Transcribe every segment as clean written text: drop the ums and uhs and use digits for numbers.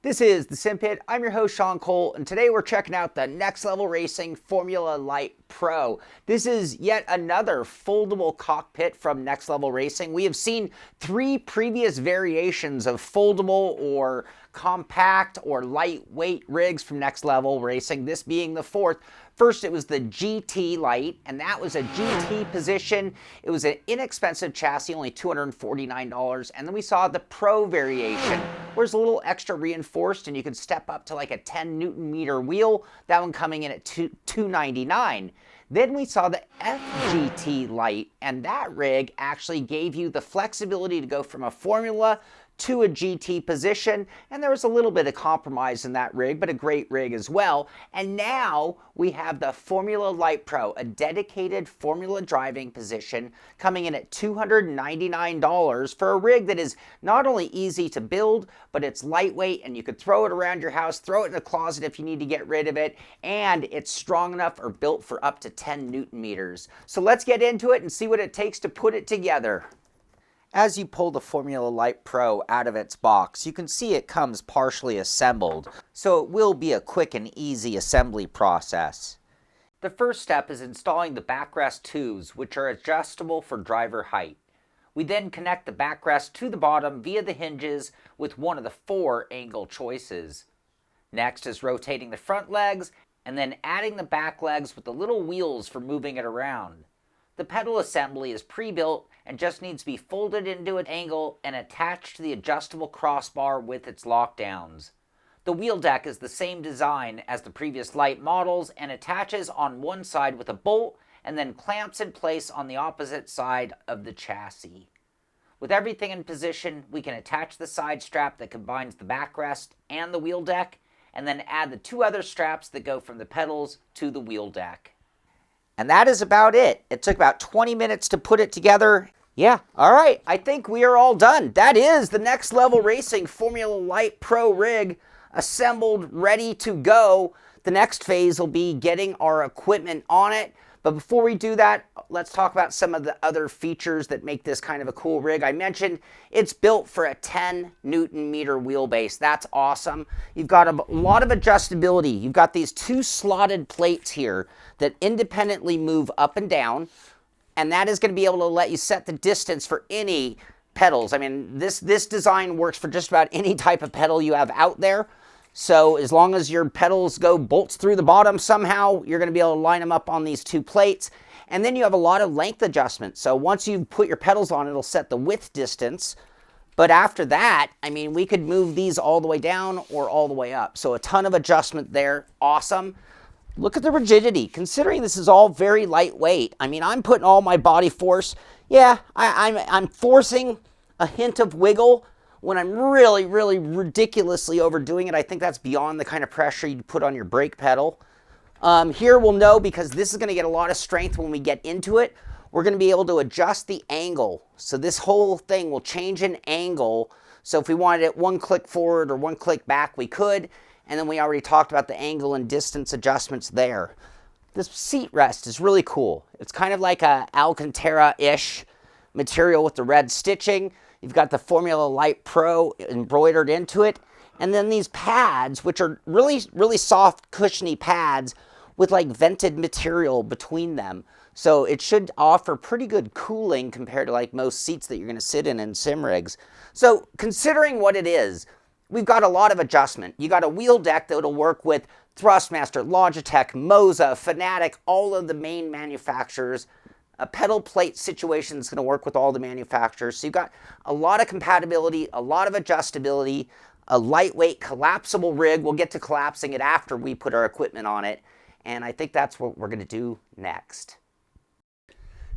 This is the Simpit. I'm your host, Sean Cole, and today we're checking out the Next Level Racing Formula Lite Pro. This is yet another foldable cockpit from Next Level Racing. We have seen 3 previous variations of foldable or compact or lightweight rigs from Next Level Racing, this being the 4th. First, it was the GT Lite, and that was a GT position. It was an inexpensive chassis, only $249. And then we saw the Pro variation, where it's a little extra reinforced, and you can step up to like a 10 Newton meter wheel. That one coming in at $299. Then we saw the FGT Lite, and that rig actually gave you the flexibility to go from a Formula to a GT position, and there was a little bit of compromise in that rig, but a great rig as well. And now we have the Formula Lite Pro, a dedicated Formula driving position, coming in at $299 for a rig that is not only easy to build, but it's lightweight, and you could throw it around your house, throw it in the closet if you need to get rid of it, and it's strong enough or built for up to 10 Newton meters. So let's get into it and see what it takes to put it together. As you pull the Formula Lite Pro out of its box, you can see it comes partially assembled, so it will be a quick and easy assembly process. The first step is installing the backrest tubes, which are adjustable for driver height. We then connect the backrest to the bottom via the hinges with one of the 4 angle choices. Next is rotating the front legs and then adding the back legs with the little wheels for moving it around. The pedal assembly is pre-built and just needs to be folded into an angle and attached to the adjustable crossbar with its lockdowns. The wheel deck is the same design as the previous Lite models and attaches on one side with a bolt and then clamps in place on the opposite side of the chassis. With everything in position, we can attach the side strap that combines the backrest and the wheel deck, and then add the 2 other straps that go from the pedals to the wheel deck. And that is about it. It took about 20 minutes to put it together. Yeah, all right, I think we are all done. That is the Next Level Racing Formula Lite Pro rig assembled, ready to go. The next phase will be getting our equipment on it. But before we do that, let's talk about some of the other features that make this kind of a cool rig. I mentioned it's built for a 10 Newton meter wheelbase. That's awesome. You've got a lot of adjustability. You've got these 2 slotted plates here that independently move up and down, and that is going to be able to let you set the distance for any pedals. I mean, this design works for just about any type of pedal you have out there. So as long as your pedals go bolts through the bottom somehow, you're going to be able to line them up on these 2 plates. And then you have a lot of length adjustment. So once you put your pedals on, it'll set the width distance. But after that, I mean, we could move these all the way down or all the way up. So a ton of adjustment there. Awesome. Look at the rigidity. Considering this is all very lightweight, I mean, I'm putting all my body force. Yeah, I'm forcing a hint of wiggle when I'm really, really ridiculously overdoing it. I think that's beyond the kind of pressure you'd put on your brake pedal. Here we'll know, because this is going to get a lot of strength when we get into it. We're going to be able to adjust the angle. So this whole thing will change an angle. So if we wanted it 1 click forward or 1 click back, we could. And then we already talked about the angle and distance adjustments there. This seat rest is really cool. It's kind of like a Alcantara-ish material with the red stitching. You've got the Formula Lite Pro embroidered into it. And then these pads, which are really, really soft, cushiony pads with like vented material between them. So it should offer pretty good cooling compared to like most seats that you're going to sit in sim rigs. So considering what it is, we've got a lot of adjustment. You got a wheel deck that'll work with Thrustmaster, Logitech, Moza, Fanatic, all of the main manufacturers. A pedal plate situation is going to work with all the manufacturers. So you've got a lot of compatibility, a lot of adjustability, a lightweight collapsible rig. We'll get to collapsing it after we put our equipment on it. And I think that's what we're going to do next.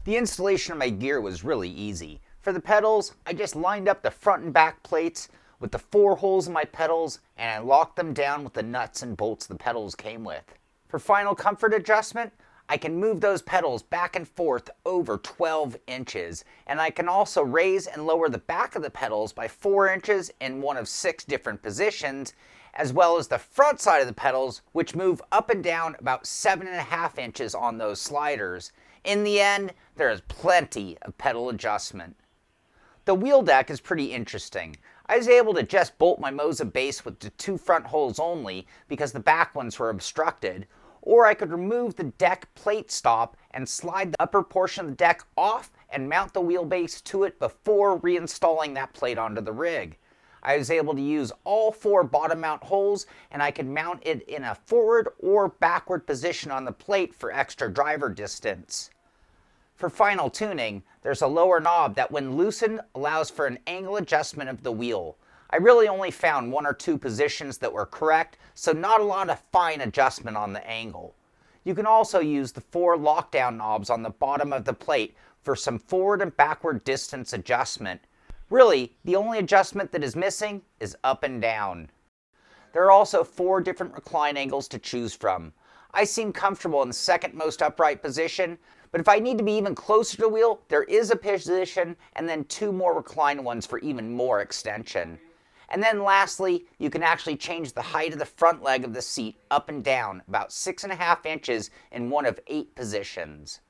The installation of my gear was really easy. For the pedals, I just lined up the front and back plates with the 4 holes in my pedals, and I locked them down with the nuts and bolts the pedals came with. For final comfort adjustment, I can move those pedals back and forth over 12 inches, and I can also raise and lower the back of the pedals by 4 inches in one of 6 different positions, as well as the front side of the pedals, which move up and down about 7.5 inches on those sliders. In the end, there is plenty of pedal adjustment. The wheel deck is pretty interesting. I was able to just bolt my Moza base with the 2 front holes only because the back ones were obstructed, or I could remove the deck plate stop and slide the upper portion of the deck off and mount the wheelbase to it before reinstalling that plate onto the rig. I was able to use all 4 bottom mount holes, and I could mount it in a forward or backward position on the plate for extra driver distance. For final tuning, there's a lower knob that when loosened allows for an angle adjustment of the wheel. I really only found 1 or 2 positions that were correct, so not a lot of fine adjustment on the angle. You can also use the 4 lockdown knobs on the bottom of the plate for some forward and backward distance adjustment. Really, the only adjustment that is missing is up and down. There are also 4 different recline angles to choose from. I seem comfortable in the second most upright position, but if I need to be even closer to the wheel, there is a position and then 2 more reclined ones for even more extension. And then lastly, you can actually change the height of the front leg of the seat up and down about 6.5 inches in one of 8 positions.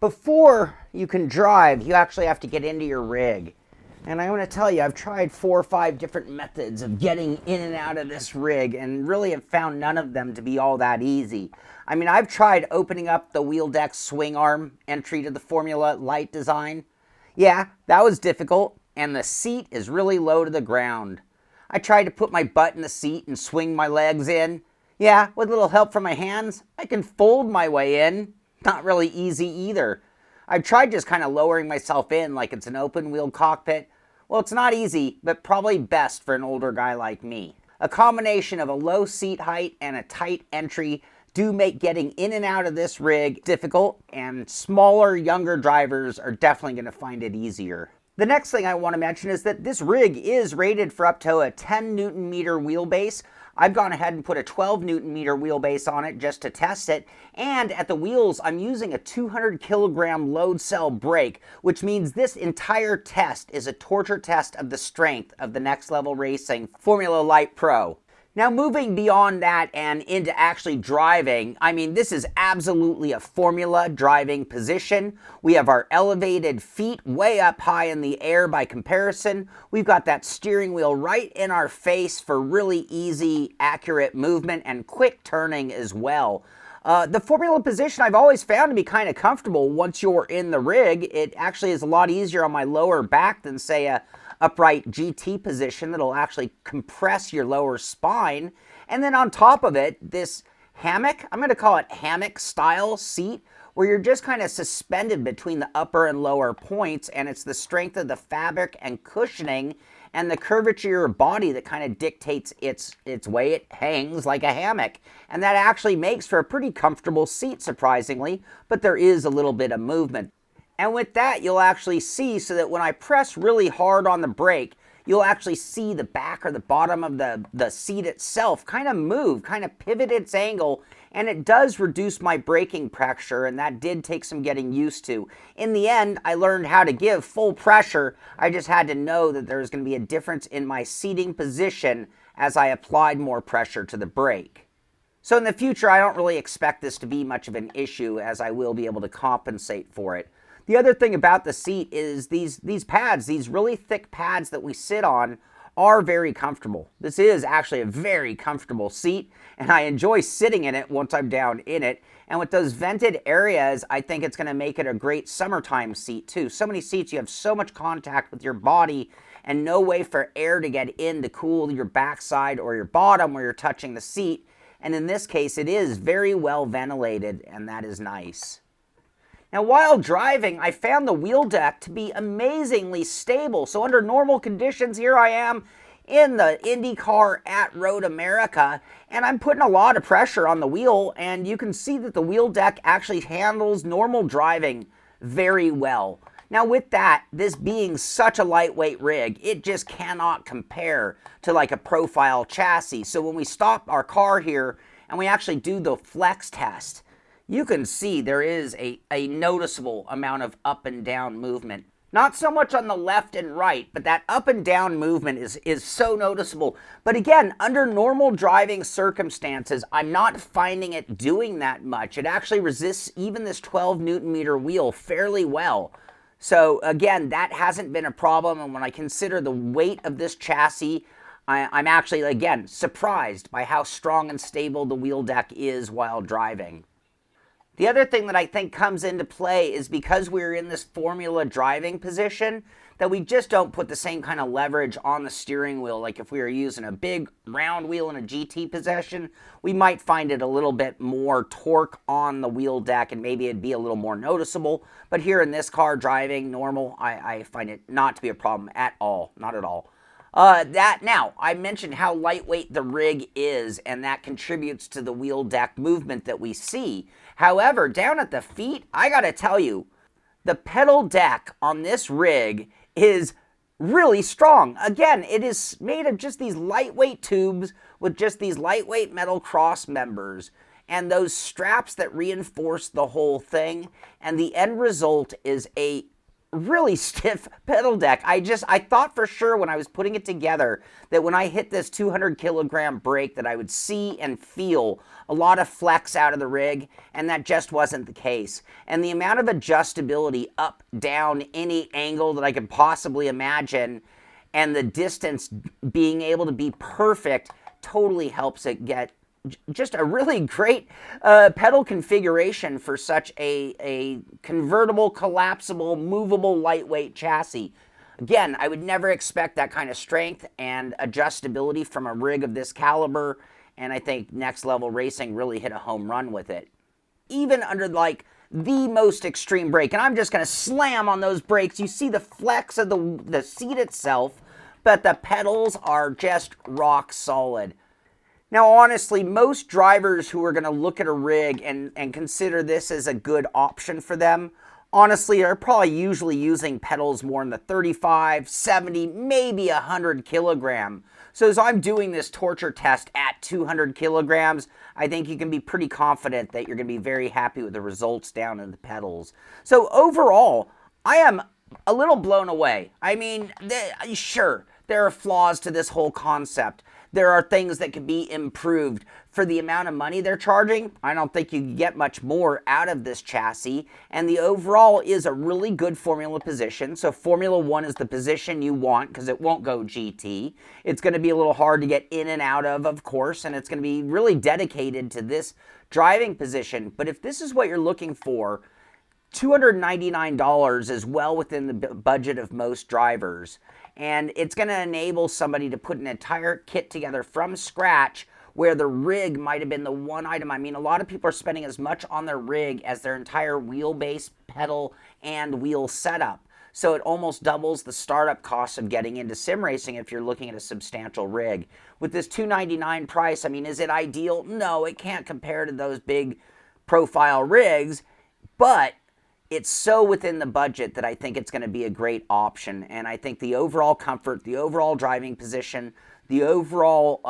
Before you can drive, you actually have to get into your rig. And I'm going to tell you, I've tried 4 or 5 different methods of getting in and out of this rig and really have found none of them to be all that easy. I mean, I've tried opening up the wheel deck swing arm entry to the Formula Lite design. Yeah, that was difficult, and the seat is really low to the ground. I tried to put my butt in the seat and swing my legs in. Yeah, with a little help from my hands, I can fold my way in. Not really easy either. I've tried just kind of lowering myself in like it's an open wheel cockpit. Well, it's not easy, but probably best for an older guy like me. A combination of a low seat height and a tight entry do make getting in and out of this rig difficult, and smaller, younger drivers are definitely going to find it easier. The next thing I want to mention is that this rig is rated for up to a 10 Newton meter wheelbase. I've gone ahead and put a 12 Newton meter wheelbase on it just to test it, and at the wheels I'm using a 200 kilogram load cell brake, which means this entire test is a torture test of the strength of the Next Level Racing Formula Lite Pro. Now, moving beyond that and into actually driving, I mean, this is absolutely a Formula driving position. We have our elevated feet way up high in the air by comparison. We've got that steering wheel right in our face for really easy, accurate movement and quick turning as well. The Formula position I've always found to be kind of comfortable once you're in the rig. It actually is a lot easier on my lower back than, say, a upright GT position that'll actually compress your lower spine. And then on top of it, this hammock, I'm going to call it hammock style seat, where you're just kind of suspended between the upper and lower points, and it's the strength of the fabric and cushioning and the curvature of your body that kind of dictates its way it hangs like a hammock. And that actually makes for a pretty comfortable seat, surprisingly, but there is a little bit of movement. And with that, you'll actually see, so that when I press really hard on the brake, you'll actually see the back or the bottom of the seat itself kind of move, kind of pivot its angle, and it does reduce my braking pressure, and that did take some getting used to. In the end, I learned how to give full pressure. I just had to know that there was going to be a difference in my seating position as I applied more pressure to the brake. So in the future, I don't really expect this to be much of an issue, as I will be able to compensate for it. The other thing about the seat is these pads, these really thick pads that we sit on, are very comfortable. This is actually a very comfortable seat, and I enjoy sitting in it once I'm down in it. And with those vented areas, I think it's going to make it a great summertime seat too. So many seats, you have so much contact with your body and no way for air to get in to cool your backside or your bottom where you're touching the seat. And in this case, it is very well ventilated, and that is nice. Now, while driving, I found the wheel deck to be amazingly stable. So under normal conditions, here I am in the IndyCar at Road America, and I'm putting a lot of pressure on the wheel, and you can see that the wheel deck actually handles normal driving very well. Now with that, this being such a lightweight rig, it just cannot compare to like a profile chassis. So when we stop our car here and we actually do the flex test, you can see there is a noticeable amount of up and down movement. Not so much on the left and right, but that up and down movement is so noticeable. But again, under normal driving circumstances, I'm not finding it doing that much. It actually resists even this 12 Newton meter wheel fairly well. So again, that hasn't been a problem. And when I consider the weight of this chassis, I'm actually, again, surprised by how strong and stable the wheel deck is while driving. The other thing that I think comes into play is because we're in this Formula driving position, that we just don't put the same kind of leverage on the steering wheel. Like if we were using a big round wheel in a GT position, we might find it a little bit more torque on the wheel deck and maybe it'd be a little more noticeable. But here in this car driving normal, I find it not to be a problem at all, not at all. Now, I mentioned how lightweight the rig is, and that contributes to the wheel deck movement that we see. However, down at the feet, I gotta tell you, the pedal deck on this rig is really strong. Again, it is made of just these lightweight tubes with just these lightweight metal cross members and those straps that reinforce the whole thing, and the end result is a really stiff pedal deck. I thought for sure when I was putting it together that when I hit this 200 kilogram brake that I would see and feel a lot of flex out of the rig, and that just wasn't the case. And the amount of adjustability up, down, any angle that I could possibly imagine, and the distance being able to be perfect totally helps it get just a really great pedal configuration for such a convertible, collapsible, movable, lightweight chassis. Again, I would never expect that kind of strength and adjustability from a rig of this caliber, and I think Next Level Racing really hit a home run with it. Even under like the most extreme brake, and I'm just going to slam on those brakes, you see the flex of the seat itself, but the pedals are just rock solid. Now, honestly, most drivers who are going to look at a rig and consider this as a good option for them, honestly, are probably usually using pedals more in the 35, 70, maybe 100 kilogram. So as I'm doing this torture test at 200 kilograms, I think you can be pretty confident that you're going to be very happy with the results down in the pedals. So overall, I am a little blown away. I mean, sure, there are flaws to this whole concept. There are things that can be improved. For the amount of money they're charging, I don't think you can get much more out of this chassis. And the overall is a really good Formula position. So Formula 1 is the position you want because it won't go GT. It's going to be a little hard to get in and out of course, and it's going to be really dedicated to this driving position. But if this is what you're looking for, $299 is well within the budget of most drivers. And it's going to enable somebody to put an entire kit together from scratch where the rig might have been the one item. I mean, a lot of people are spending as much on their rig as their entire wheelbase, pedal, and wheel setup. So it almost doubles the startup cost of getting into sim racing if you're looking at a substantial rig. With this $299 price, I mean, is it ideal? No, it can't compare to those big profile rigs, but it's so within the budget that I think it's going to be a great option. And I think the overall comfort, the overall driving position, the overall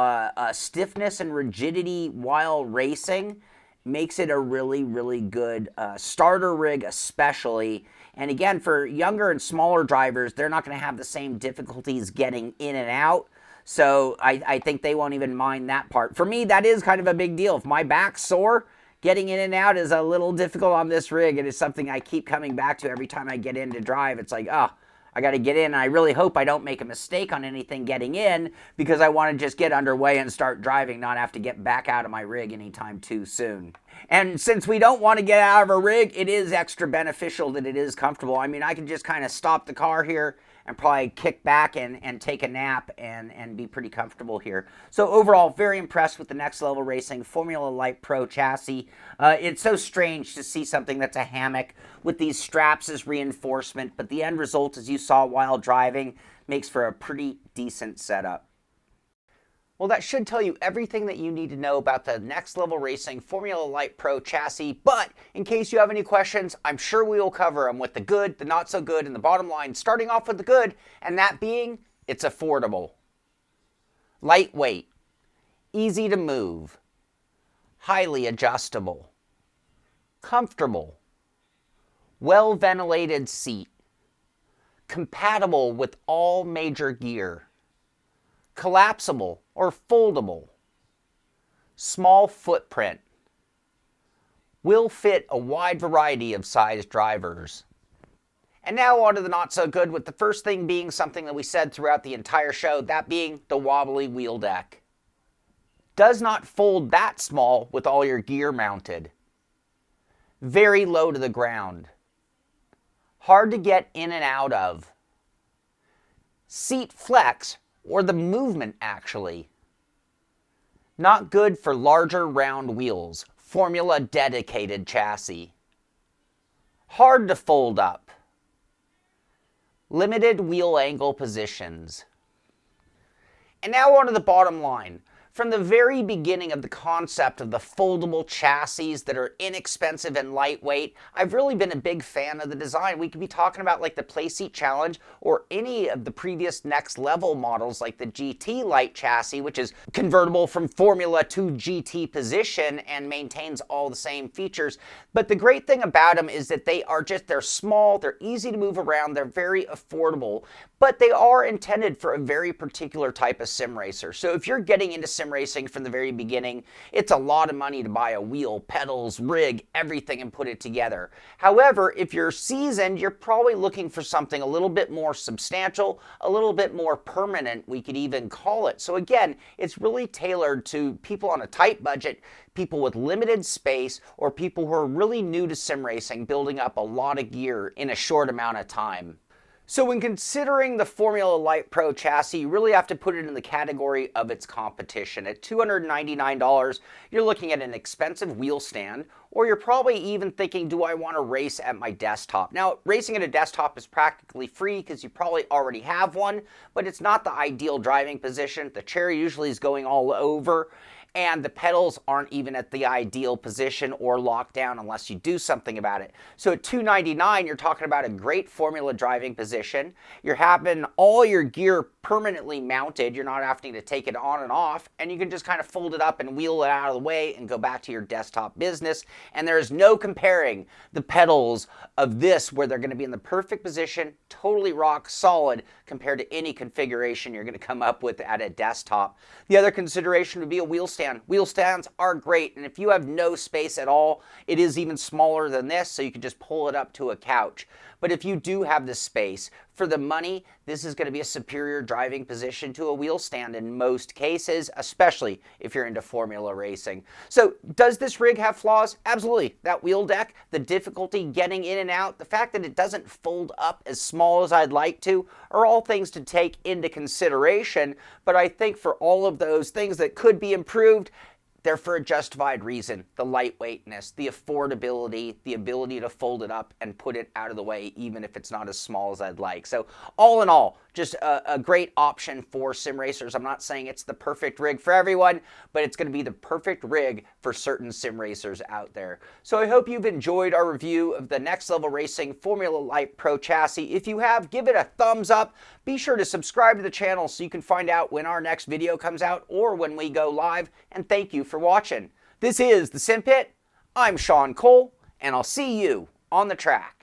stiffness and rigidity while racing makes it a really, really good starter rig especially. And again, for younger and smaller drivers, they're not going to have the same difficulties getting in and out. So I think they won't even mind that part. For me, that is kind of a big deal. If my back's sore, getting in and out is a little difficult on this rig. It is something I keep coming back to every time I get in to drive. It's like, oh, I got to get in. And I really hope I don't make a mistake on anything getting in because I want to just get underway and start driving, not have to get back out of my rig anytime too soon. And since we don't want to get out of a rig, it is extra beneficial that it is comfortable. I mean, I can just kind of stop the car here and probably kick back and take a nap and be pretty comfortable here. So overall, very impressed with the Next Level Racing Formula Lite Pro chassis. It's so strange to see something that's a hammock with these straps as reinforcement, but the end result, as you saw while driving, makes for a pretty decent setup. Well, that should tell you everything that you need to know about the Next Level Racing Formula Lite Pro chassis, but in case you have any questions, I'm sure we will cover them with the good, the not so good, and the bottom line, starting off with the good, and that being, it's affordable, lightweight, easy to move, highly adjustable, comfortable, well-ventilated seat, compatible with all major gear, collapsible or foldable, small footprint, will fit a wide variety of size drivers. And now on to the not so good, with the first thing being something that we said throughout the entire show, that being the wobbly wheel deck. Does not fold that small with all your gear mounted. Very low to the ground. Hard to get in and out of. Seat flex, or the movement actually. Not good for larger round wheels. Formula dedicated chassis. Hard to fold up. Limited wheel angle positions. And now on to the bottom line. From the very beginning of the concept of the foldable chassis that are inexpensive and lightweight, I've really been a big fan of the design. We could be talking about like the Playseat Challenge or any of the previous next level models like the GT Lite chassis, which is convertible from Formula to GT position and maintains all the same features. But the great thing about them is that they're small, they're easy to move around, they're very affordable, but they are intended for a very particular type of sim racer. So if you're getting into sim racing from the very beginning, it's a lot of money to buy a wheel, pedals, rig, everything and put it together. However, if you're seasoned, you're probably looking for something a little bit more substantial, a little bit more permanent, we could even call it. So again, it's really tailored to people on a tight budget, people with limited space, or people who are really new to sim racing, building up a lot of gear in a short amount of time. So when considering the Formula Lite Pro chassis, you really have to put it in the category of its competition. At $299, you're looking at an expensive wheel stand, or you're probably even thinking, do I want to race at my desktop? Now, racing at a desktop is practically free because you probably already have one, but it's not the ideal driving position. The chair usually is going all over, and the pedals aren't even at the ideal position or locked down unless you do something about it. So at $299, you're talking about a great Formula driving position. You're having all your gear permanently mounted. You're not having to take it on and off, and you can just kind of fold it up and wheel it out of the way and go back to your desktop business. And there's no comparing the pedals of this, where they're going to be in the perfect position, totally rock solid, compared to any configuration you're going to come up with at a desktop. The other consideration would be a wheel stand. Wheel stands are great, and if you have no space at all, it is even smaller than this, so you can just pull it up to a couch. But if you do have the space, for the money, this is going to be a superior driving position to a wheel stand in most cases, especially if you're into Formula racing. So does this rig have flaws? Absolutely. That wheel deck, the difficulty getting in and out, the fact that it doesn't fold up as small as I'd like to, are all things to take into consideration. But I think for all of those things that could be improved, they're for a justified reason. The lightweightness, the affordability, the ability to fold it up and put it out of the way, even if it's not as small as I'd like. So all in all, just a great option for sim racers. I'm not saying it's the perfect rig for everyone, but it's going to be the perfect rig for certain sim racers out there. So I hope you've enjoyed our review of the Next Level Racing Formula Lite Pro chassis. If you have, give it a thumbs up. Be sure to subscribe to the channel so you can find out when our next video comes out or when we go live. And thank you for watching. This is the Simpit. I'm Sean Cole, and I'll see you on the track.